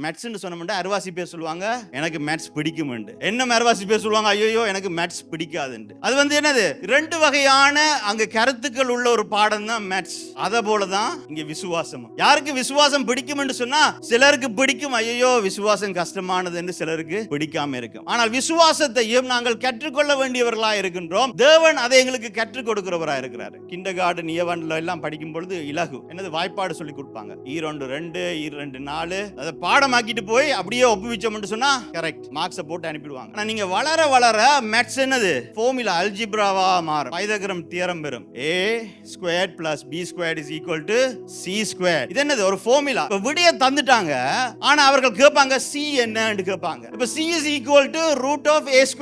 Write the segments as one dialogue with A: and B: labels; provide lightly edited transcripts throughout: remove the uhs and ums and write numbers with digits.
A: மேத்ஸ்ன்னு சொன்னோம்னா அரைவாசி பேர் சொல்லுவாங்க எனக்கு மேத்ஸ் பிடிக்கும். என்ன அரைவாசி பேர் சொல்லுவாங்க ஐயோ எனக்கு மேத்ஸ் பிடிக்காதுன்னு. அது என்னது, ரெண்டு வகையான அங்க கருத்துக்கள் உள்ள ஒரு பாடம் தான் மேத்ஸ். அத போலதான் இங்க விசுவாசம். யாருக்கு விசுவாசம் பிடிக்கும் என்று சொன்னா சிலருக்கு பிடிக்கும், ஐயோ விசுவாசம் கஷ்டமானது என்று சிலருக்கு பிடிக்காம இருக்கும். ஆனால் விசுவாசத்தையும் நாங்கள் கற்றுக்கொள்ள வேண்டியவர்களா இருக்கின்றோம். தேவன் அதை எங்களுக்கு கற்றுக் கொடுக்கிறவரா இருக்கிறார். கிண்டர் கார்டன் ஏவன்ல எல்லாம் படிக்கும் பொழுது இலகு என்னது வாய்ப்பாடு சொல்லி கொடுப்பாங்க. 2 2 4 அதை பாடமாக்கிட்டு போய் அப்படியே ஒப்புவிச்சோம்னு சொன்னா கரெக்ட் மார்க்ஸ் போட்டு அனுப்பிடுவாங்க. ஆனா நீங்க வளர வளர மேத்ஸ் என்னது ஃபார்முலா அல்ஜிப்ராவா மாறும். பைதகரம் தியரம் பெறும். a² + b² = c². இது என்னது ஒரு ஃபார்முலா. இப்ப விடைய தந்துட்டாங்க, ஆனா அவர்கள் கேட்பாங்க c என்னன்னு கேட்பாங்க. இப்ப c = √(a²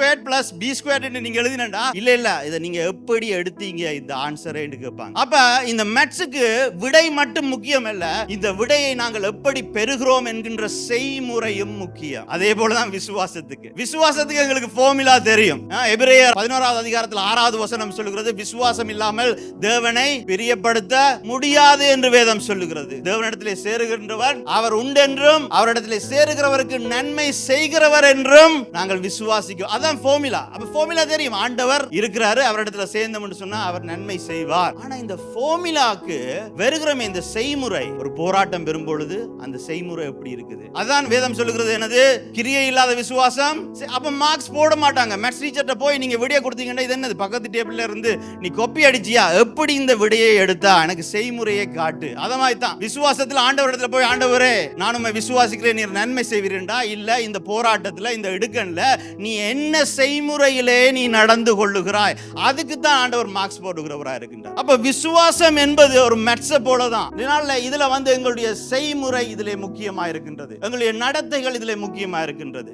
A: + b² ன்னு நீங்க எழுதினடா இல்ல இத நீங்க எப்படி எடுத்தீங்க இந்த ஆன்சர்ன்னு கேட்பாங்க. அப்ப இந்த மேத்ஸ்க்கு விடை மட்டும் முக்கியம் அல்ல, இந்த விடையை நாங்கள் எப்படி பெறுகிறோம் என்கின்ற செய்முறையும் முக்கியம். அதே போலதான் விசுவாசத்துக்கு எங்களுக்கு ஃபார்முலா தெரியும். எபிரேயர் 11வது அதிகாரத்தில் 6வது வசனம் சொல்லுகிறது, விசுவாசம் இல்லாமல் தேவனை பிரியப்படுத்த முடியாது என்று வேதம் சொல்லுகிறது. தேவனிடத்திலே சேருகின்றவர் அவர் உண்டென்றும் அவரிடத்திலே சேருகிறவருக்கு நன்மை செய்கிறவர் என்றும் நாங்கள் விசுவாசிக்கிறோம். அதான் ஃபார்முலா. அப்ப ஃபார்முலா தெரியும், ஆண்டவர் இருக்கிறாரு, அவரிடத்துல சேர்ந்தோம்னு சொன்னா அவர் நன்மை செய்வார். ஆனா இந்த ஃபார்முலாக்கு வருகிறமே இந்த செய்முறை ஒரு போராட்டம் பெறும் பொழுது அந்த செய்முறை எப்படி இருக்குது? அதான் வேதம் சொல்லுகிறது என்னது, கிரியை இல்லாத விசுவாசம். அப்ப மார்க்ஸ் போட மாட்டாங்க. மேத்ஸ் டீச்சர்ட்ட போய் நீங்க விடைய கொடுத்தீங்கன்னா இது என்னது பக்கத்து டேபிள்ல இருந்து நீ காப்பி அடிச்சியா, எப்படி இந்த விடையை எடுத்தா எனக்கு செய்முறையை காட்டு. அத மாதிரி தான் விசுவாசத்துல ஆண்டவரிடத்துல போய் ஆண்டவரே நான் உம்மை விசுவாசிக்கிறேன் நீர் நன்மை செய்வீரேண்டா இல்ல இந்த போராட்டத்துல இந்த இடுக்கன்ல நீ என்ன செய்முறையிலே நீ நடந்து கொள்ளுகிறாய், அதுக்கு தான் ஆண்டவர் மார்க்ஸ் போடுகிறவரா இருக்கின்றார். அப்ப விசுவாசம் என்பது ஒரு மேத்ஸ் போலதான். இதனால இதுல எங்களுடைய செய்முறை இதிலே முக்கியமா இருக்கின்றது, எங்களுடைய நடத்தைகள் இதிலே முக்கியமா இருக்கின்றது.